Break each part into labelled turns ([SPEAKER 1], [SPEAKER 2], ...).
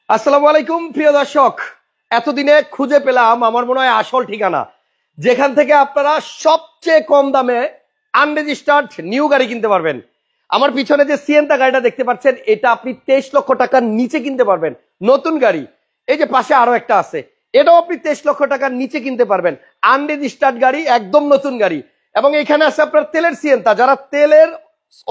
[SPEAKER 1] আসসালামু আলাইকুম প্রিয় দর্শক, এতদিনে খুঁজে পেলাম আমার মনে হয় আসল ঠিকানা, যেখান থেকে আপনারা সবচেয়ে কম দামে আনরেজিস্টার্ড নিউ গাড়ি কিনতে পারবেন। আমার পিছনে যে সিয়েন্তা গাড়িটা দেখতে পাচ্ছেন, এটা আপনি 23 লক্ষ টাকার নিচে কিনতে পারবেন, নতুন গাড়ি। এই যে পাশে আরো একটা আছে, এটাও আপনি 23 লক্ষ টাকার নিচে কিনতে পারবেন, আনরেজিস্টার্ড গাড়ি, একদম নতুন গাড়ি। এবং এখানে আছে আপনার তেলের সিয়েন্তা, যারা তেলের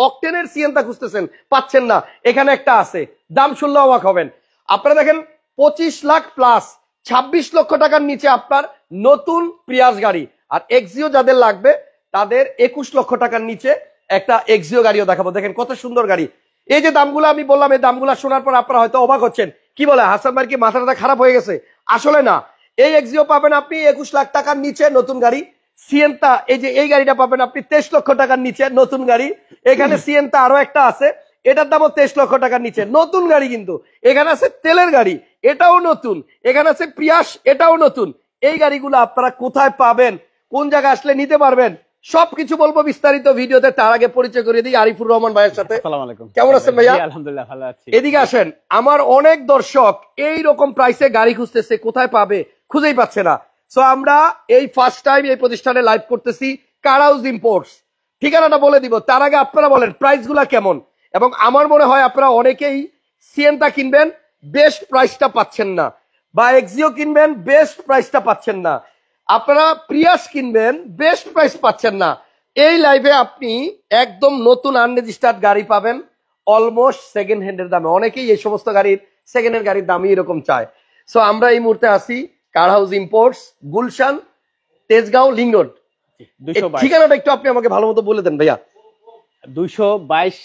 [SPEAKER 1] অকটেনের সিয়েন্তা খুঁজতেছেন, পাচ্ছেন না, এখানে একটা আছে, দাম শুনলে অবাক হবেন। আপনারা দেখেন 25 লাখ প্লাস 26 লক্ষ টাকার নিচে আপনার নতুন প্রিয়াস গাড়ি। আর এক্সিও যাদের লাগবে তাদের 21 লক্ষ টাকার নিচে একটা এক্সিও গাড়িও দেখাবো। দেখেন কত সুন্দর গাড়ি। এই যে দামগুলো আমি বললাম, এই দামগুলো শোনার পর আপনারা হয়তো অবাক হচ্ছেন, কি বলে হাসান ভাই কি মাথাটা খারাপ হয়ে গেছে? আসলে না, এই এক্সিও পাবেন আপনি 21 লাখ টাকার নিচে নতুন গাড়ি। সিয়েন্তা এই যে এই গাড়িটা পাবেন আপনি 23 লক্ষ টাকার নিচে নতুন গাড়ি। এখানে সিয়েন্তা আরো একটা আছে, এটার দামও 23 লক্ষ টাকার নিচে নতুন গাড়ি। কিন্তু এখানে আছে তেলের গাড়ি, এটাও নতুন। এখানে আছে প্রিয়াস, এটাও নতুন। এই গাড়িগুলো আপনারা কোথায় পাবেন, কোন জায়গায় আসলে নিতে পারবেন, সবকিছু বলবো বিস্তারিত ভিডিওতে। তার আগে পরিচয় করিয়ে দিই আরিফুর রহমান ভাইয়ের সাথে।
[SPEAKER 2] আসসালামু আলাইকুম।
[SPEAKER 1] কেমন আছেন ভাইয়া?
[SPEAKER 2] আলহামদুলিল্লাহ ভালো আছি।
[SPEAKER 1] এদিকে আসেন, আমার অনেক দর্শক এই রকম প্রাইসে গাড়ি খুঁজতেছে, কোথায় পাবে খুঁজেই পাচ্ছে না। সো আমরা এই ফার্স্ট টাইম এই প্রতিষ্ঠানে লাইভ করতেছি, কার হাউস ইম্পোর্টস। ঠিকানাটা বলে দিব, তার আগে আপনারা বলেন প্রাইস গুলা কেমন। এবং আমার মনে হয় আপনারা অনেকেই সিয়েন্তা কিনবেন, বেস্ট প্রাইসটা পাচ্ছেন না, বা এক্সিও কিনবেন, বেস্ট প্রাইসটা পাচ্ছেন না। আপনারা প্রিয়াস কিনবেন, বেস্ট প্রাইস পাচ্ছেন না। এই লাইভে আপনি একদম নতুন আনরেজিস্টার্ড গাড়ি পাবেন অলমোস্ট সেকেন্ড হ্যান্ডের দামে। অনেকেই এই সমস্ত গাড়ির সেকেন্ড হ্যান্ড গাড়ির দামই এরকম চায়। সো আমরা এই মুহূর্তে আসি car house imports, Gulshan, Tejgaon, link road. ঠিকানাটা একটু আপনি আমাকে ভালো মতো বলে দেন ভাইয়া।
[SPEAKER 2] 222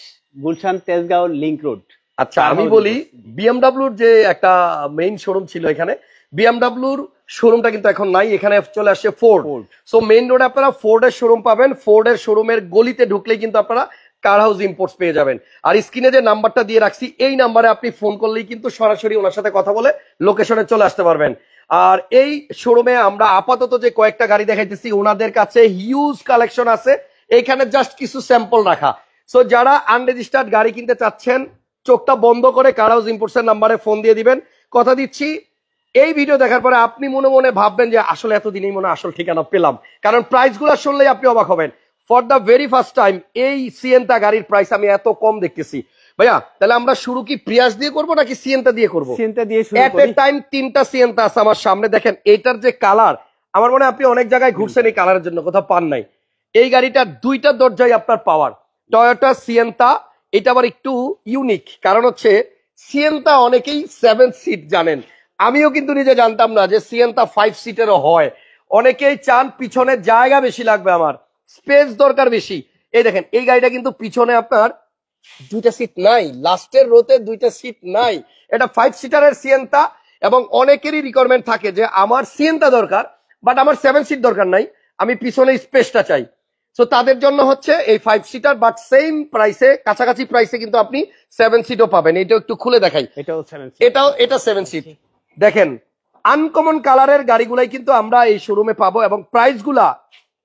[SPEAKER 2] গুলশান তেজগাঁও লিংক রোড।
[SPEAKER 1] আচ্ছা, আমি বলি বিএমডাব্লিউর যে একটা মেইন শোরুম ছিল, এখানে বিএমডাব্লিউর শোরুমটা কিন্তু এখন নাই, এখানে চলে আসছে ফোর্ড। সো মেইন রোডে আপনারা ফোর্ডের শোরুম পাবেন। ফোর্ডের শোরুমের গলিতে ঢুকলেই কিন্তু আপনারা কার হাউস ইম্পোর্টস পেয়ে যাবেন। আর স্ক্রিনে যে নাম্বারটা দিয়ে রাখছি, এই নাম্বারে আপনি ফোন করলেই কিন্তু সরাসরি ওনার সাথে কথা বলে লোকেশনে চলে আসতে পারবেন। আর এই শোরুমে আমরা আপাতত যে কয়েকটা গাড়ি দেখাইতেছি, ওনাদের কাছে হিউজ কালেকশন আছে, এইখানে জাস্ট কিছু স্যাম্পল রাখা। সো যারা আনরেজিস্টার্ড গাড়ি কিনতে চাচ্ছেন, চোখটা বন্ধ করে কার হাউস ইম্পোর্টসের নাম্বারে ফোন দিয়ে দিবেন। কথা দিচ্ছি, এই ভিডিও দেখার পরে আপনি মনে মনে ভাববেন যে আসলে এতদিনই মনে আসল ঠিকানা পেলাম, কারণ প্রাইস গুলো শুনলেই আপনি অবাক হবেন। For the very first time এই সিয়েন্তা গাড়ির প্রাইস আমি এত কম দেখতেছি। ভাইয়া তাহলে আমরা শুরু কি প্রিয়াস দিয়ে করবো নাকি সিয়েন্তা দিয়ে করবো?
[SPEAKER 2] সিয়েন্তা দিয়ে শুরু
[SPEAKER 1] এট এ
[SPEAKER 2] করি।
[SPEAKER 1] টাইম 3টা সিয়েন্তা আছে আমার সামনে। দেখেন এইটার যে কালার, আমার মনে হয় আপনি অনেক জায়গায় ঘুরছেন এই কালারের জন্য, কোথাও পান নাই। এই গাড়িটার দুইটা দরজায় আপনার পাওয়ার, টয়োটা সিয়েন্তা। এটা আবার একটু ইউনিক, কারণ হচ্ছে সিয়েন্তা অনেকেই 7 সিট জানেন, আমিও কিন্তু নিজে জানতাম না যে সিয়েন্তা 5 সিটেরও হয়। অনেকেই চান পিছনে জায়গা বেশি লাগবে, আমার স্পেস দরকার বেশি। এই দেখেন এই গাড়িটা কিন্তু পিছনে আপনার দুইটা সিট নাই, লাস্টের রোতে দুইটা সিট নাই। এটা 5 সিটারের সিয়েন্তা। এবং অনেকেরই রিকোয়ারমেন্ট থাকে যে আমার সিয়েন্তা দরকার, বাট আমার 7 সিট দরকার নাই, আমি পিছনে স্পেসটা চাই। সো তাদের জন্য হচ্ছে এই 5 সিটার, বাট সেম প্রাইসে, কাছাকাছি প্রাইসে কিন্তু আপনি 7 সিটও পাবেন। এটাও একটু খুলে দেখাই। এটা 7 সিট। দেখেন আনকমন কালারের গাড়িগুলাই কিন্তু আমরা এই শোরুমে পাবো, এবং প্রাইস গুলা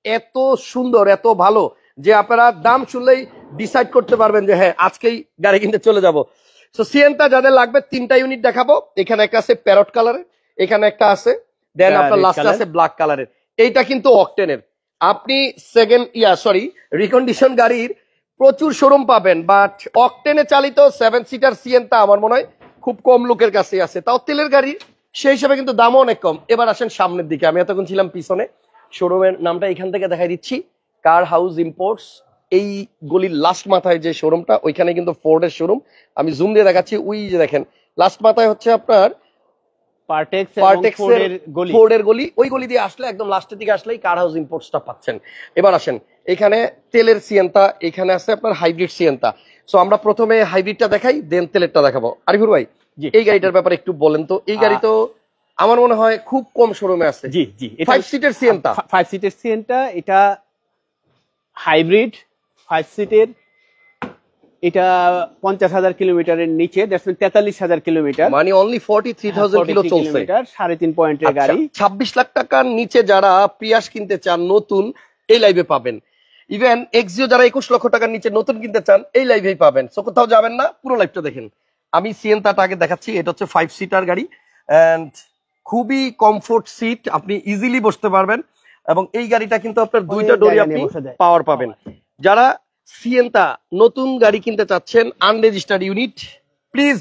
[SPEAKER 1] এত সুন্দর, এত ভালো যে আপনারা দাম শুনলেই ডিসাইড করতে পারবেন যে হ্যাঁ আজকেই গাড়ি কিনতে চলে যাব। সো সিয়েন্তা যাদের লাগবে 3টা ইউনিট দেখাবো। এখানে একটা আছে প্যারট কালারের, এখানে একটা আছে, দেন আপনার লাস্টে আছে ব্ল্যাক কালারের। এইটা কিন্তু অকটেনের। আপনি রিকন্ডিশন গাড়ির প্রচুর শোরুম পাবেন, বাট অকটেনে চালিত 7 সিটার সিয়েন্তা আমার মনে হয় খুব কম লোকের কাছে আছে, তাও তেলের গাড়ি, সেই হিসাবে কিন্তু দামও অনেক কম। এবার আসেন সামনের দিকে, আমি এতক্ষণ ছিলাম পিছনে। শোরুমের নামটা এখান থেকে দেখাই দিচ্ছি, কার হাউস ইম্পোর্টস। এই গলির লাস্ট মাথায় যে শোরুমটা, ওইখানে কিন্তু ফোর্ডের শোরুম। আমি জুম দিয়ে দেখাচ্ছি, ওই যে দেখেন লাস্ট মাথায় হচ্ছে আপনার ফোর্ডের গলি। ওই গলি দিয়ে আসলে একদম লাস্টের দিকে আসলেই কার হাউস ইম্পোর্টসটা পাচ্ছেন। এবার আসেন, এখানে তেলের সিয়েন্তা, এখানে আছে আপনার হাইব্রিড সিয়েন্তা। সো আমরা প্রথমে হাইব্রিডটা দেখাই, দেন তেলেরটা দেখাবো। আরিফুর ভাই এই গাড়িটার ব্যাপারে একটু বলেন তো। এই গাড়ি তো আমার মনে হয় খুব কম শোরুমে আছে।
[SPEAKER 2] জি জি,
[SPEAKER 1] 5 সিটের সিয়েন্তা।
[SPEAKER 2] 5 সিটের সিয়েন্তা, এটা হাইব্রিড 5 সিটের। এটা 50,000 কিলোমিটারের নিচে, 43,000 কিলোমিটার,
[SPEAKER 1] মানে অনলি 43,000 কিলো চলছে।
[SPEAKER 2] 3.5 পয়েন্টের গাড়ি।
[SPEAKER 1] 26 লাখ টাকার নিচে যারা প্রিয়াস কিনতে চান নতুন, এই লাইভে পাবেন। ইভেন এক্সিও যারা 21 লক্ষ টাকার নিচে নতুন কিনতে চান, এই লাইভেই পাবেন। সো কোথাও যাবেন না, পুরো লাইভটা দেখেন। আমি সিয়েন্তাটা আগে দেখাচ্ছি। এটা হচ্ছে 5 সিটার গাড়ি এন্ড খুবই কমফোর্ট সিট, আপনি ইজিলি বসতে পারবেন। এবং এই গাড়িটা কিন্তু আপনার দুইটা ডোরে আপনি পাওয়ার পাবেন। যারা সিয়েন্তা নতুন গাড়ি কিনতে চাচ্ছেন আনরেজিস্টার্ড ইউনিট, প্লিজ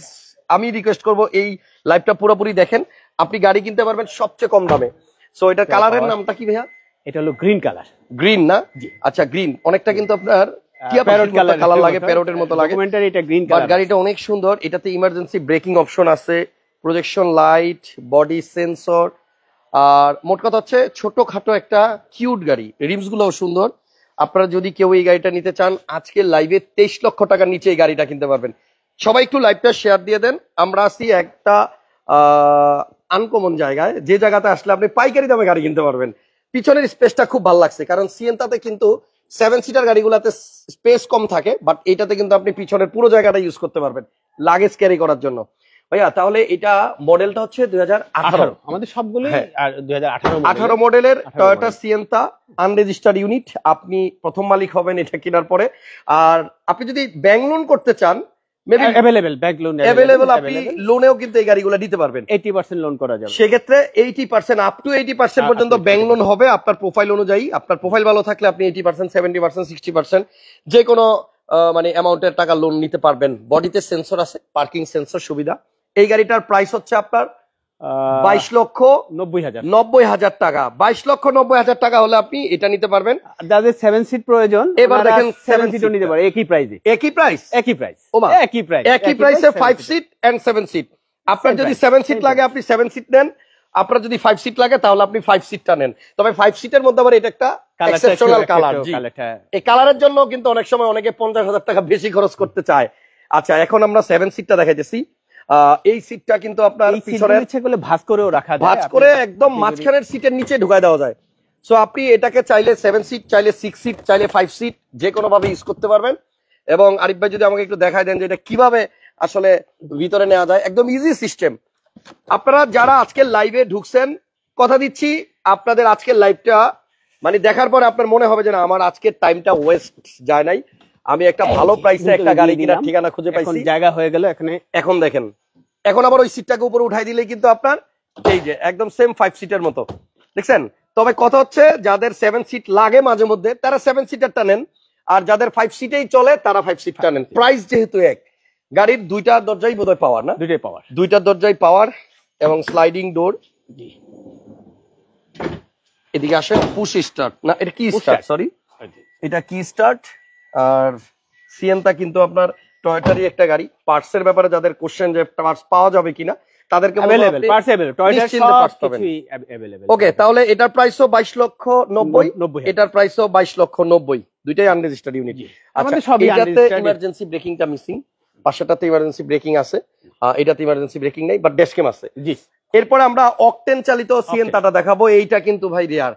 [SPEAKER 1] আমি রিকোয়েস্ট করব এই লাইভটা পুরোপুরি দেখেন, আপনি গাড়ি কিনতে পারবেন সবচেয়ে কম দামে। সো এটা কালারের নামটা কি ভাইয়া?
[SPEAKER 2] এটা হলো গ্রিন কালার।
[SPEAKER 1] গ্রিন না? আচ্ছা গ্রিন, অনেকটা কিন্তু আপনার প্যারট কালার লাগে, প্যারটের মতো লাগে।
[SPEAKER 2] এটা গ্রিন কালার।
[SPEAKER 1] গাড়িটা অনেক সুন্দর। এটাতে ইমার্জেন্সি ব্রেকিং অপশন আছে, প্রজেকশন লাইট, বডি সেন্সর, আর মোট কথা হচ্ছে ছোটখাটো একটা কিউট গাড়ি। রিমস গুলোও সুন্দর। আপনারা যদি কেউ এই গাড়িটা নিতে চান, আজকে লাইভে 23 লক্ষ টাকার নিচে এই গাড়িটা কিনতে পারবেন। সবাই একটু লাইভটা শেয়ার দিয়ে দেন। আমরা আছি একটা আনকমন জায়গায়, যে জায়গাতে আসলে আপনি পাইকারি দামে গাড়ি কিনতে পারবেন। পিছনের স্পেসটা খুব ভালো লাগছে, কারণ সিয়েন্তাতে কিন্তু 7 সিটার গাড়িগুলোতে স্পেস কম থাকে, বাট এটাতে কিন্তু আপনি পিছনের পুরো জায়গাটা ইউজ করতে পারবেন লাগেজ ক্যারি করার জন্য। ভাইয়া তাহলে এটা মডেলটা হচ্ছে 2018,
[SPEAKER 2] আমাদের সবগুলো
[SPEAKER 1] 2018 মডেলের টয়োটা সিয়েন্তা আনরেজিস্টার্ড ইউনিট। আপনি প্রথম মালিক হবেন এটা কেনার পরে। আর আপনি যদি ব্যাংক লোন করতে চান, মেবি অ্যাভেলেবল, আপনি লোনেও কিন্তু এই গাড়িগুলো দিতে পারবেন।
[SPEAKER 2] 80% লোন করা যাবে।
[SPEAKER 1] সেক্ষেত্রে 80% আপ টু 80% পর্যন্ত ব্যাংক লোন হবে আপনার প্রোফাইল অনুযায়ী। আপনার প্রোফাইল ভালো থাকলে আপনি 80%, 70%, 60% যে কোনো মানে অ্যামাউন্টের টাকা লোন নিতে পারবেন। বডিতে সেন্সর আছে, পার্কিং সেন্সর সুবিধা। এই গাড়িটার প্রাইস হচ্ছে আপনার 22,90,000 টাকা। 22,90,000 টাকা হলে আপনি এটা নিতে পারবেন।
[SPEAKER 2] যাদের 7 সিট প্রয়োজন,
[SPEAKER 1] এবার দেখেন
[SPEAKER 2] 7 সিটও নিতে পারে একই প্রাইসে।
[SPEAKER 1] একই প্রাইস,
[SPEAKER 2] একই প্রাইস,
[SPEAKER 1] একই প্রাইসে 5 সিট এন্ড 7 সিট। আপনার যদি 7 সিট লাগে আপনি 7 সিট নেন, আপনার যদি 5 সিট লাগে তাহলে আপনি 5 সিটটা নেন। তবে 5 সিটের মধ্যে আবার এটা একটা এক্সেপশনাল কালার। এই কালারের জন্য কিন্তু অনেক সময় অনেকে 50,000 টাকা বেশি খরচ করতে চায়। আচ্ছা এখন আমরা 7 সিটটা দেখাইতেছি। এই সিটটা কিন্তু আপনার পিছনে ইচ্ছে করলে ভাঁজ করেও রাখা যায়, ভাঁজ করে একদম মাঝখানের সিটের নিচে ঢুকায় দেওয়া যায়। সো আপনি এটাকে চাইলে 7 সিট, চাইলে 6 সিট, চাইলে 5 সিট যে কোনো ভাবে ইউজ করতে পারবেন। এবং আরিফ ভাই যদি আমাকে একটু দেখায় দেন যে এটা কিভাবে আসলে ভিতরে নেওয়া যায়, একদম ইজি সিস্টেম। আপনারা যারা আজকের লাইভে ঢুকছেন, কথা দিচ্ছি আপনাদের আজকের লাইভটা মানে দেখার পরে আপনার মনে হবে যে না আমার আজকের টাইমটা ওয়েস্ট যায় নাই, আমি একটা ভালো প্রাইসে একটা গাড়ি কেনার ঠিকানা খুঁজে পাইছি, জায়গা হয়ে গেল এখানে। এখন দেখেন, এখন আবার ওই সিটটাকে উপরে উঠাই দিলে কিন্তু আপনার এই যে একদম সেম 5 সিটের মতো, দেখছেন? তবে কথা হচ্ছে যাদের 7 সিট লাগে মাঝে মধ্যে তারা 7 সিটারটা নেন, আর যাদের 5 সিটেই চলে তারা 5 সিটটা নেন। প্রাইস যেহেতু এক, গাড়ির দুইটা দরজাই বোধহয় পাওয়ার, না? দুইটাই পাওয়ার, দুইটা দরজাই পাওয়ার এবং স্লাইডিং ডোর। এদিকে আসেন, পুশ স্টার্ট না, এটা কি স্টার্ট, সরি এটা কি স্টার্ট। আর সিয়েন্তা কিন্তু আপনার টয়োটারই একটা গাড়ি। পার্টসের ব্যাপারে যাদের কোশ্চেন যে পার্টস পাওয়া যাবে কিনা তাদেরকে ওকে, তাহলে এটার প্রাইসও 22,90,000, এটার প্রাইসও 22,90,000, দুইটাই আনরেজিস্টার্ড ইউনিট। এটাতে ইমার্জেন্সি ব্রেকিংটা মিসিং, পাশেরটাতে ইমার্জেন্সি ব্রেকিং আছে, এটাতে ইমার্জেন্সি ব্রেকিং নেই, বাট ড্যাশক্যাম আছে। জি, এরপরে আমরা অকটেন চালিত সিয়েন্তাটা দেখাবো। এইটা কিন্তু ভাই রেয়ার,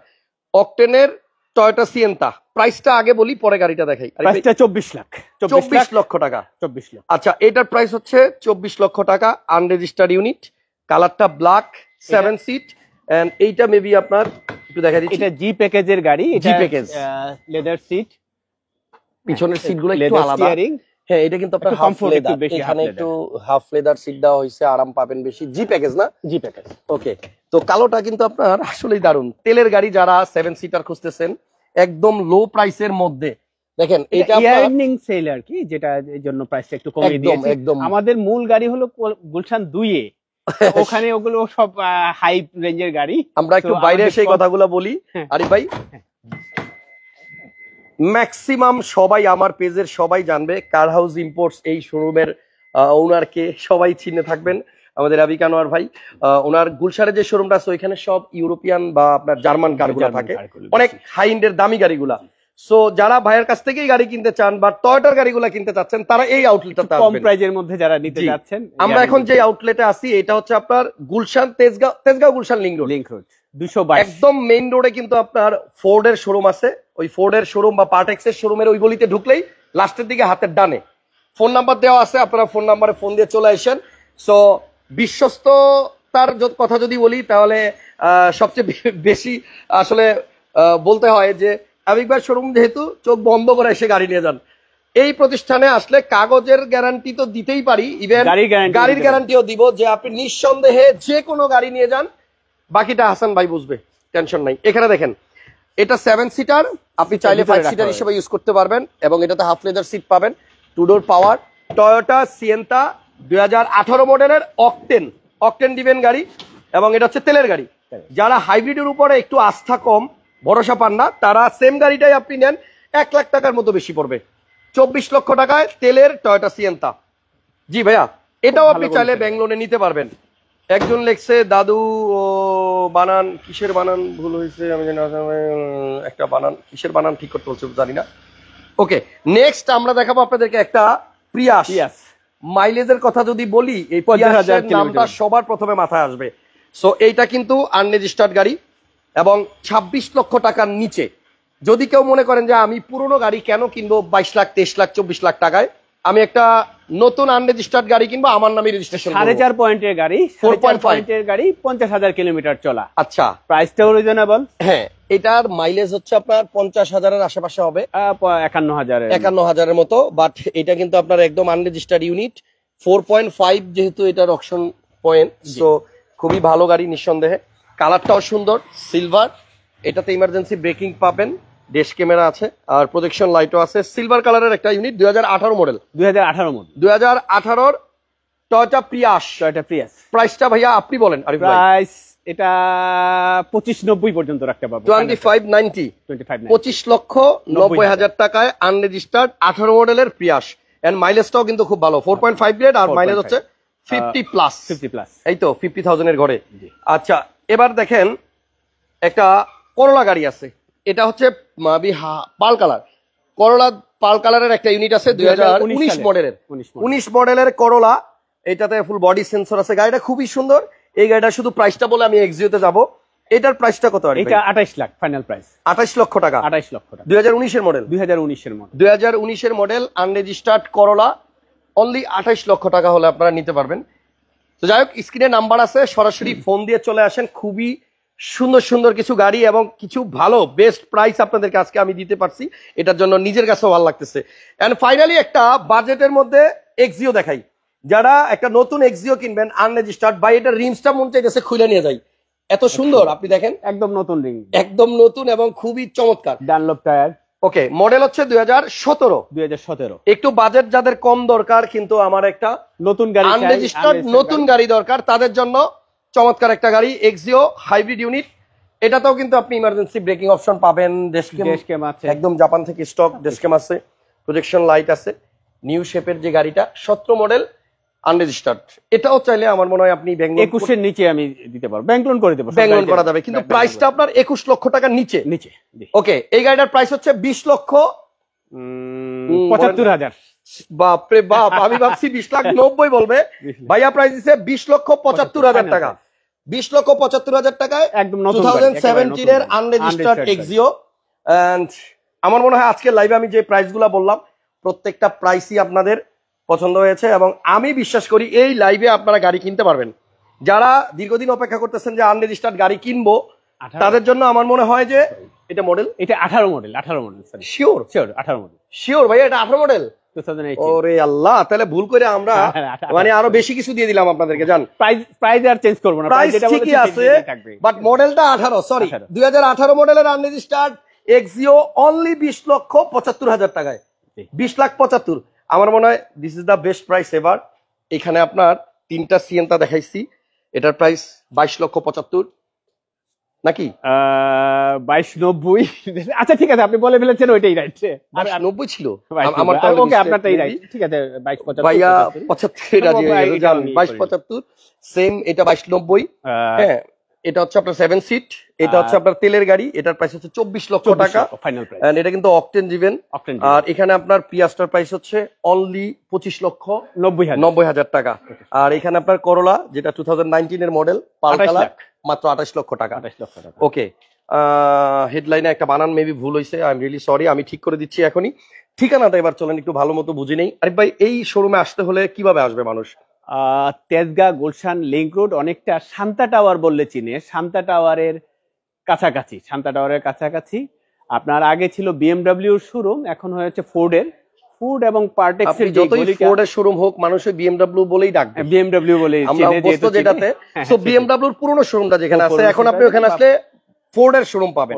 [SPEAKER 1] অকটেনের টয়োটা সিয়েন্তা। প্রাইসটা আগে বলি পরে গাড়িটা দেখাই। প্রাইসটা 24 লাখ, 24 লক্ষ টাকা। 24 লাখ। আচ্ছা, এটার প্রাইস হচ্ছে 24 লক্ষ টাকা, আনরেজিস্টার্ড ইউনিট, কালারটা ব্ল্যাক, 7 সিট এন্ড এইটা মেবি আপনার একটু দেখা দিচ্ছি, এটা জি প্যাকেজের গাড়ি, জি প্যাকেজ, লেদার সিট, পিছনের সিটগুলো একটু আলাদা। হ্যাঁ, এটা কিন্তু আপনার হাফ লেদার, এখানে একটু হাফ লেদার সিট দেওয়া হয়েছে, আরাম পাবেন বেশি। জি প্যাকেজ না? জি প্যাকেজ। ওকে, তো কালোটা কিন্তু আপনার আসলেই দারুণ। তেলের গাড়ি যারা 7 সিটার খুঁজতেছেন একদম লো প্রাইসের মধ্যে, দেখেন এটা ইয়ার্নিং সেল আর কি, যেটা এর জন্য প্রাইসটা একটু কমিয়ে দিয়েছি। একদম আমাদের মূল গাড়ি হলো গুলশান 2 এ, ওখানে ওগুলো সব হাই রেঞ্জের গাড়ি। আমরা একটু বাইরে সেই কথাগুলো বলি। আরিফ ভাই, ম্যাক্সিমাম সবাই আমার পেজের সবাই জানবে কার হাউস ইম্পোর্টস এই শোরুমের ওনারকে সবাই চিনে থাকবেন, আমাদের আবিক আনোয়ার ভাই। ওনার গুলশারে যে শোরুমটা আছে ওইখানে সব ইউরোপিয়ান বা আপনার জার্মান কারগুলা থাকে, অনেক হাই এন্ডের দামি গাড়িগুলা। সো যারা ভাইয়ের কাছ থেকেই গাড়ি কিনতে চান বা টয়োটার গাড়িগুলা কিনতে চাচ্ছেন তারা এই আউটলেটটাতে আসবেন, কম প্রাইজের মধ্যে যারা নিতে যাচ্ছেন। আমরা এখন যে আউটলেটে আছি এটা হচ্ছে আপনার গুলশান তেজগাঁও গুলশান লিংক রোড 222, একদম মেইন রোডে কিন্তু আপনার ফোর্ডের শোরুম আছে। ওই ফোর্ডের শোরুম বা পার্টেক্সের শোরুমের ওই গলিতে ঢুকলেই লাস্টের দিকে হাতের ডানে ফোন নাম্বার দেওয়া আছে, আপনারা ফোন নাম্বারে ফোন দিয়ে চলে আসেন। সো বিশ্বস্ততার কথা যদি বলি তাহলে সবচেয়ে বেশি আসলে বলতে হয় যে আবিক ভাই শোরুম যেহেতু চোখ বন্ধ করে এসে গাড়ি নিয়ে যান, এই প্রতিষ্ঠানে আসলে কাগজের গ্যারান্টি তো দিতেই পারি, ইভেন গাড়ির গ্যারান্টিও দিব, যে আপনি নিঃসন্দেহে যে কোনো গাড়ি নিয়ে যান, বাকিটা হাসান ভাই বুঝবে, টেনশন নাই। এখানে দেখেন, এটা 7 সিটার, আপনি চাইলে 5 সিটার হিসেবে ইউজ করতে পারবেন, এবং এটাতে হাফ লেদার সিট পাবেন, 2 ডোর পাওয়ার, টয়োটা সিয়েন্তা 2018 মডেলের অকটেন ডিভেন গাড়ি, এবং এটা হচ্ছে তেলের গাড়ি। যারা হাইব্রিডের উপরে একটু আস্থা কম, ভরসা পান না, তারা সেম গাড়িটাই আপনি নেন, 1 লাখ টাকার মতো বেশি পড়বে, 24 লক্ষ টাকায় তেলের টয়োটা সিয়েন্তা। জি ভাইয়া, এটাও আপনি চাইলে ব্যাংক লোনে নিতে পারবেন। একজন লেখছে দাদু ও বানান, কিসের বানান ভুল হয়েছে আমি জানি না, একটা বানান কিসের বানান ঠিক করতে বলছে জানি না। ওকে, নেক্সট আমরা দেখাবো আপনাদেরকে একটা প্রিয়াস। মাইলেজের কথা যদি বলি, এই প্রিয়াসের নামটা সবার প্রথমে মাথায় আসবে। সো এইটা কিন্তু আনরেজিস্টার্ড গাড়ি, এবং 26 লক্ষ টাকার নিচে। যদি কেউ মনে করেন যে আমি পুরনো গাড়ি কেন কিনবো 22 লাখ 23 লাখ 24 লাখ টাকায়, আমি একটা নতুন আনরেজিস্টার্ড গাড়ি কিনবো, আমার নামে রেজিস্ট্রেশন,
[SPEAKER 2] 4.5 পয়েন্টের গাড়ি, 4.5 পয়েন্টের গাড়ি, 50,000 কিলোমিটার চলা।
[SPEAKER 1] আচ্ছা,
[SPEAKER 2] প্রাইসটাও রিজনেবল।
[SPEAKER 1] হ্যাঁ, এটার মাইলেজ হচ্ছে আপনার 50,000-এর আশেপাশে হবে,
[SPEAKER 2] 51,000
[SPEAKER 1] এর মতো। বাট এটা কিন্তু আপনার একদম আনরেজিস্টার্ড ইউনিট, 4.5 যেহেতু এটার অকশন পয়েন্ট, সো খুবই ভালো গাড়ি নিঃসন্দেহে। কালারটাও সুন্দর, সিলভার। এটাতে ইমার্জেন্সি ব্রেকিং পাবেন, ড্যাশ ক্যামেরা আছে, আর প্রোটেকশন লাইটও আছে। সিলভার কালারের একটা ইউনিট, 2018 মডেল, 2018 টয়োটা প্রিয়াস। প্রাইসটা ভাইয়া আপনি বলেন।
[SPEAKER 2] প্রাইস এটা 2590 পর্যন্ত রাখতে পারবো,
[SPEAKER 1] 25 লক্ষ 90,000 টাকায় আনরেজিস্টার্ড 18 মডেলের প্রিয়াস। এন্ড মাইলেজটাও কিন্তু খুব ভালো, 4.5 গ্রেড, আর মাইলেজ হচ্ছে 50 প্লাস, এই তো 50,000 এর ঘরে। আচ্ছা, এবার দেখেন একটা করোলা গাড়ি আছে, এটা হচ্ছে পাল কালার, করোলা পাল কালারের একটা ইউনিট আছে, 2019 মডেলের, 19 মডেলের করোলা। এটাতে ফুল বডি সেন্সর আছে, গাড়িটা খুবই সুন্দর। এই গাড়িটা শুধু প্রাইসটা বলে আমি এক্সিওতে যাব, এটার প্রাইসটা কত?
[SPEAKER 2] এটা 28 লাখ ফাইনাল প্রাইস,
[SPEAKER 1] 28 লক্ষ টাকা,
[SPEAKER 2] 28 লক্ষ টাকা,
[SPEAKER 1] 2019 এর মডেল, 2019 এর মডেল আনরেজিস্টার্ড করোলা, অনলি 28 লক্ষ টাকা হলে আপনারা নিতে পারবেন। তো যাই হোক, স্ক্রিনে নাম্বার আছে, সরাসরি ফোন দিয়ে চলে আসেন। খুবই সুন্দর সুন্দর কিছু গাড়ি এবং কিছু ভালো বেস্ট প্রাইস আপনাদেরকে আজকে আমি দিতে পারছি, এটার জন্য নিজের কাছেও ভালো লাগতেছে। এন্ড ফাইনালি একটা বাজেটের মধ্যে এক্সিও দেখাই। যারা একটা নতুন এক্সিও কিনবেন আনরেজিস্টার্ড, বাই এটা রিমসটা মন চাইতেছে খুলে নিয়ে যাই, এত সুন্দর। আপনি দেখেন,
[SPEAKER 2] একদম নতুন রিং,
[SPEAKER 1] একদম নতুন এবং খুবই চমৎকার।
[SPEAKER 2] Dunlop tyre.
[SPEAKER 1] ওকে, মডেল হচ্ছে 2017। একটু বাজেট যাদের কম দরকার, কিন্তু আমার একটা নতুন গাড়ি আনরেজিস্টার্ড নতুন গাড়ি দরকার, তাদের জন্য চমৎকার একটা গাড়ি, এক্সিও হাইব্রিড ইউনিট। এটাতেও কিন্তু আপনি ইমার্জেন্সি ব্রেকিং অপশন পাবেন, ড্যাশক্যাম আছে, একদম জাপান থেকে স্টক ড্যাশক্যাম আছে, প্রজেকশন লাইট আছে। নিউ শেপের যে গাড়িটা, 17 মডেল আনরেজিস্টার্ড, এটাও চাইলে আমার মনে হয় আপনি
[SPEAKER 2] 21 এর নিচে আমি দিতে পারবো, ব্যাংক লোন করে দেবো,
[SPEAKER 1] ব্যাংক লোন করা যাবে, কিন্তু প্রাইসটা আপনার 21 লক্ষ টাকার নিচে। ওকে, এই গাড়িটার প্রাইস হচ্ছে 20 লক্ষ
[SPEAKER 2] 75,000।
[SPEAKER 1] বাপরে বাপ, আমি ভাবছি 20 লাখ 90 বলবে, ভাইয়া প্রাইস দিছে 20 লক্ষ 75,000 টাকা, 20 লক্ষ 75,000 টাকায় একদম 2017 এর আনরেজিস্টার্ড এক্সিও। এন্ড আমার মনে হয় আজকের লাইভে আমি যে প্রাইসগুলো বললাম, প্রত্যেকটা প্রাইসই আপনাদের পছন্দ হয়েছে, এবং আমি বিশ্বাস করি এই লাইভে আপনারা গাড়ি কিনতে পারবেন। যারা দীর্ঘদিন অপেক্ষা করতেছেন যে আনরেজিস্টার্ড গাড়ি কিনবো, তাদের জন্য আমার মনে হয় যে এটা মডেল,
[SPEAKER 2] এটা 18 মডেল,
[SPEAKER 1] শিওর
[SPEAKER 2] 18 মডেল,
[SPEAKER 1] শিওর ভাই, এটা 18 মডেল। ওরে আল্লাহ, তাহলে ভুল করে আমরা মানে আরো বেশি কিছু দিয়ে দিলাম আপনাদেরকে। জান,
[SPEAKER 2] প্রাইস আর চেঞ্জ করব না,
[SPEAKER 1] প্রাইস ঠিকই আছে, বাট মডেলটা 18, সরি 2018 মডেলের আনরেজিস্টার্ড এক্সিও, অনলি 20 লক্ষ 75,000 টাকায়, 20,75,000। আমার মনে হয় this is the best price ever. এখানে আপনার 3টা সিয়েন্তা দেখাইছি, এটার প্রাইস 22 লক্ষ 75 নাকি
[SPEAKER 2] 2290। আচ্ছা ঠিক আছে, আপনি বলে ফেলেছেন, ওইটাই রাইট,
[SPEAKER 1] 90 ছিল
[SPEAKER 2] আমারটা। ওকে, আপনারটাই রাইট, ঠিক আছে, 2275
[SPEAKER 1] ভাইয়া 75 রাজি হয়ে গেল, জান 2275 সেম। এটা 2290। হ্যাঁ, এটা হচ্ছে আপনার 7 সিট, এটা হচ্ছে আপনার তেলের গাড়ি, এটার প্রাইস হচ্ছে 24 লক্ষ টাকা
[SPEAKER 2] ফাইনাল প্রাইস,
[SPEAKER 1] এন্ড এটা কিন্তু অকটেন ডিভেন। আর এখানে আপনার পিয়াস্টার প্রাইস হচ্ছে অনলি 25 লক্ষ 90,000 টাকা। আর এখানে আপনার করোলা, যেটা 2019 এর মডেল, পাল কালার, মাত্র 28 লক্ষ টাকা। ওকে, হেডলাইনে একটা বানান মেবি ভুল হয়েছে, আই এম রিয়েলি সরি, আমি ঠিক করে দিচ্ছি এখনই। ঠিকানাটা এবার চলেন একটু ভালো মতো বুঝে নেই। আরিফ ভাই, এই শোরুমে আসতে হলে কিভাবে আসবে মানুষ?
[SPEAKER 2] তেজগাঁ গুলশান লিংক রোড, অনেকটা শান্তা টাওয়ার বললে চিনে, শান্তা টাওয়ারের কাছাকাছি। আপনার আগে ছিল বিএমডব্লিউর শোরুম, এখন হয়েছে ফুড এবং পার্টেক্স
[SPEAKER 1] আপনি
[SPEAKER 2] এর যে
[SPEAKER 1] যতই
[SPEAKER 2] গলিটা
[SPEAKER 1] ফোর্ড এর শোরুম হোক মানুষই বিএমডব্লিউ বলেই ডাকবে,
[SPEAKER 2] BMW বলে
[SPEAKER 1] আমরা
[SPEAKER 2] চেনে
[SPEAKER 1] অভ্যস্ত
[SPEAKER 2] যেহেতু চিনি।
[SPEAKER 1] যেটাতে।
[SPEAKER 2] হ্যাঁ,
[SPEAKER 1] সো
[SPEAKER 2] সেটাই।
[SPEAKER 1] বিএমডব্লিউর পুরনো শোরুমটা যেখানে আছে,
[SPEAKER 2] পুরনো
[SPEAKER 1] এখন আপনি
[SPEAKER 2] শোরুমটা
[SPEAKER 1] ওখানে আসলে ফোর্ড এর শোরুম পাবেন।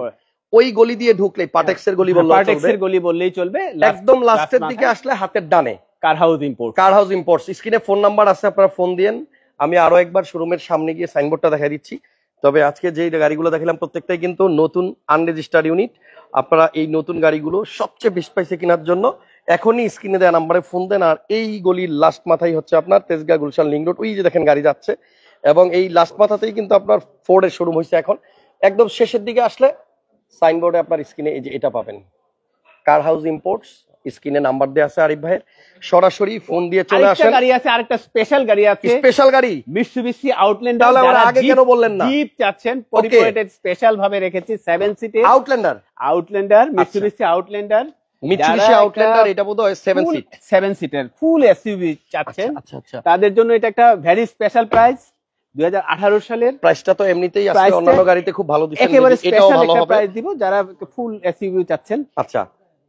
[SPEAKER 1] ওই গলি দিয়ে ঢুকলে পাটেক্স এর গলি বললেও
[SPEAKER 2] পার্টেক্স
[SPEAKER 1] চলবে,
[SPEAKER 2] এর গলি বললেই চলবে।
[SPEAKER 1] একদম লাস্টের দিকে আসলে হাতের ডানে
[SPEAKER 2] কার হাউস ইম্পোর্ট।
[SPEAKER 1] কার হাউস ইম্পোর্টস। স্ক্রিনে ফোন নাম্বার আছে, আপনারা ফোন দিয়েন। আমি আরো একবার শোরুমের সামনে গিয়ে সাইনবোর্ডটা দেখা দিচ্ছি। তবে আজকে যে গাড়িগুলো দেখালাম প্রত্যেকটাই কিন্তু নতুন আনরেজিস্টার্ড ইউনিট। আপনারা এই নতুন গাড়িগুলো সবচেয়ে বেস্ট প্রাইসে কেনার জন্য এখনই স্ক্রিনে দেওয়া নাম্বারে ফোন দেন। আর এই গলির লাস্ট মাথায় হচ্ছে আপনার তেজগাঁ গুলশান লিংক রোড, ওই যে দেখেন গাড়ি যাচ্ছে, এবং এই লাস্ট মাথাতেই কিন্তু আপনার ফোর্ডের শোরুম হয়েছে। এখন একদম শেষের দিকে আসলে সাইনবোর্ডে আপনার স্ক্রিনে এই যে এটা পাবেন, কার হাউস ইম্পোর্টস। স্ক্রিনে নাম্বার দেওয়া আছে আরিফ ভাইয়ের, সরাসরি ফোন দিয়ে চলে
[SPEAKER 2] আরেকটা
[SPEAKER 1] আসেন।
[SPEAKER 2] গাড়ি আছে, আরেকটা স্পেশাল গাড়ি আছে,
[SPEAKER 1] স্পেশাল গাড়ি।
[SPEAKER 2] Mitsubishi Outlander.
[SPEAKER 1] তাহলে আমরা আগে কেন বললেন না?
[SPEAKER 2] জিপ চাচ্ছেন, পরিপোর্টেড স্পেশাল ভাবে রেখেছি 7 সিটের
[SPEAKER 1] Outlander,
[SPEAKER 2] Outlander, Mitsubishi Outlander.
[SPEAKER 1] Mitsubishi Outlander, এটা বোধহয় 7 সিট।
[SPEAKER 2] 7 সিটের ফুল এসইউভি চাচ্ছেন,
[SPEAKER 1] আচ্ছা আচ্ছা,
[SPEAKER 2] তাদের জন্য এটা একটা ভেরি স্পেশাল প্রাইস। 2018 সালের
[SPEAKER 1] প্রাইসটা তো এমনিতেই আছে,
[SPEAKER 2] প্রাইসটা
[SPEAKER 1] অন্যান্য গাড়িতে খুব ভালো দিচ্ছেন,
[SPEAKER 2] একেবারে
[SPEAKER 1] এটাও
[SPEAKER 2] স্পেশাল
[SPEAKER 1] ভালো
[SPEAKER 2] একটা
[SPEAKER 1] হবে।
[SPEAKER 2] প্রাইস দিব যারা ফুল এসইউভি চাচ্ছেন।
[SPEAKER 1] আচ্ছা,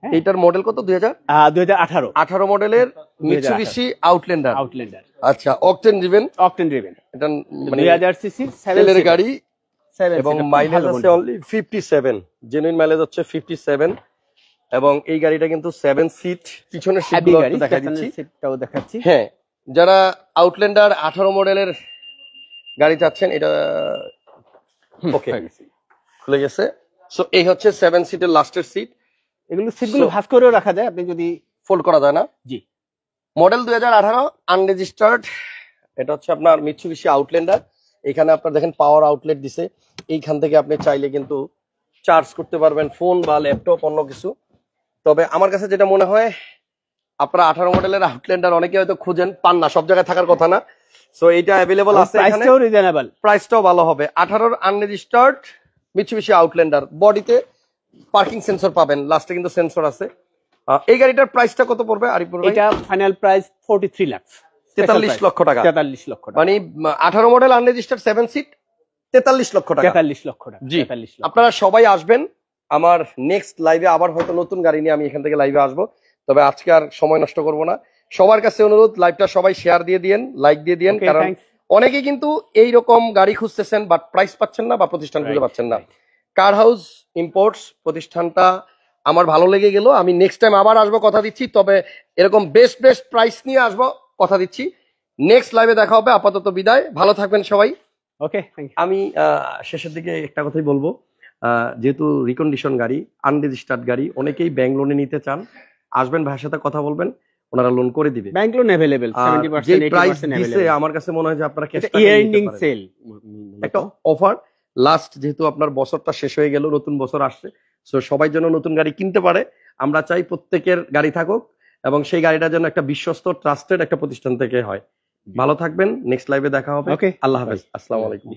[SPEAKER 2] হ্যাঁ।
[SPEAKER 1] এইটার মডেল কত?
[SPEAKER 2] 2018
[SPEAKER 1] 2018 মডেলের মিৎসুবিশি আউটল্যান্ডার।
[SPEAKER 2] আউটল্যান্ডার,
[SPEAKER 1] আচ্ছা, অকটেন দিবেন,
[SPEAKER 2] অকটেন ড্রিভেন,
[SPEAKER 1] এটা মানে
[SPEAKER 2] 2000 সিসি
[SPEAKER 1] তেলের গাড়ি,
[SPEAKER 2] 7
[SPEAKER 1] এবং মাইলেজ আছে অনলি 57, জেনুইন মাইলেজ হচ্ছে 57। এবং এই গাড়িটা কিন্তু 7 সিট, পিছনের সিটগুলো
[SPEAKER 2] গাড়ি
[SPEAKER 1] একটু দেখা দিচ্ছি।
[SPEAKER 2] সিটটাও দেখাচ্ছি।
[SPEAKER 1] হ্যাঁ, যারা আউটল্যান্ডার 18 মডেলের গাড়ি চাচ্ছেন, এটা ওকে খুলে গেছে। সো এই হচ্ছে 7 সিটের লাস্টের সিট,
[SPEAKER 2] এগুলো সিটগুলো ভাঁজ করেও রাখা যায়, আপনি যদি
[SPEAKER 1] ফোল্ড করা যায় না।
[SPEAKER 2] জি,
[SPEAKER 1] মডেল 2018, আনরেজিস্টার্ড। এটা হচ্ছে আপনার মিৎসুবিশি আউটল্যান্ডার। এখানে আপনার দেখেন পাওয়ার আউটলেট দিছে, এইখান থেকে আপনি চাইলে কিন্তু চার্জ করতে পারবেন ফোন বা ল্যাপটপ, অন্য কিছু। তবে আমার কাছে যেটা মনে হয়, আপনারা 18 মডেলের আউটল্যান্ডার অনেকে হয়তো খুঁজেন, পান না, সব জায়গায় থাকার কথা না। সো এইটা অ্যাভেলেবল আছে এখানে,
[SPEAKER 2] প্রাইসটাও রিজনেবল,
[SPEAKER 1] প্রাইসটাও ভালো হবে। 18 আনরেজিস্টার্ড মিৎসুবিশি আউটল্যান্ডার, বডিতে পার্কিং সেন্সর পাবেন, লাস্টে কিন্তু সেন্সর আছে। এই গাড়িটার প্রাইসটা কত পড়বে আরিফুর ভাই?
[SPEAKER 2] এটা ফাইনাল প্রাইস 43 লাখ,
[SPEAKER 1] 43 লক্ষ টাকা।
[SPEAKER 2] 43 লক্ষ টাকা,
[SPEAKER 1] মানে 18 মডেল আনরেজিস্টার্ড 7 সিট, 43 লক্ষ টাকা।
[SPEAKER 2] 43 লক্ষ টাকা।
[SPEAKER 1] জি,
[SPEAKER 2] 43 লক্ষ।
[SPEAKER 1] আপনারা সবাই আসবেন আমার নেক্সট লাইভে, আবার হয়তো নতুন গাড়ি নিয়ে আমি এখান থেকে লাইভে আসবো। তবে আজকে আর সময় নষ্ট করব না, সবার কাছে অনুরোধ, লাইভটা সবাই শেয়ার দিয়ে দিয়েন, লাইক দিয়ে দিয়েন,
[SPEAKER 2] Okay,
[SPEAKER 1] কারণ
[SPEAKER 2] thanks.
[SPEAKER 1] অনেকে কিন্তু এইরকম গাড়ি খুঁজতেছেন বাট প্রাইস পাচ্ছেন না বা প্রতিষ্ঠান খুঁজে
[SPEAKER 2] Right,
[SPEAKER 1] পাচ্ছেন না।
[SPEAKER 2] right.
[SPEAKER 1] কার হাউস ইম্পোর্টস প্রতিষ্ঠানটা আমার ভালো লেগে গেল, আমি নেক্সট টাইম আবার আসবো, কথা দিচ্ছি। তবে এরকম বেস্ট বেস্ট প্রাইস নিয়ে আসবো, কথা দিচ্ছি। নেক্সট লাইভে দেখা হবে, আপাতত বিদায়, ভালো থাকবেন সবাই।
[SPEAKER 2] ওকে, থ্যাংক ইউ।
[SPEAKER 1] আমি শেষের দিকে একটা কথাই বলবো, যেহেতু রিকন্ডিশন গাড়ি, আনরেজিস্টার্ড গাড়ি, অনেকেই ব্যাংক লোনে নিতে চান, আসবেন, ভাইয়ের সাথে কথা বলবেন, ওনারা লোন করে দিবে।
[SPEAKER 2] ব্যাংক লোন अवेलेबल,
[SPEAKER 1] আর
[SPEAKER 2] 70%
[SPEAKER 1] যে প্রাইস
[SPEAKER 2] 80%
[SPEAKER 1] দিছে
[SPEAKER 2] अवेलेबल।
[SPEAKER 1] আমার কাছে মনে হয় যে আপনারা ক্যাশ
[SPEAKER 2] এটা ইয়ার এন্ডিং সেল,
[SPEAKER 1] একটা অফার লাস্ট, যেহেতু আপনার বছরটা শেষ হয়ে গেল, নতুন বছর আসছে, সো সবাই যেন নতুন গাড়ি কিনতে পারে। আমরা চাই প্রত্যেকের গাড়ি থাকুক, এবং সেই গাড়িটা যেন একটা বিশ্বস্ত ট্রাস্টেড একটা প্রতিষ্ঠান থেকে হয়। ভালো থাকবেন, নেক্সট লাইভে দেখা হবে।
[SPEAKER 2] Okay.
[SPEAKER 1] আল্লাহ হাফেজ, আসসালামু আলাইকুম।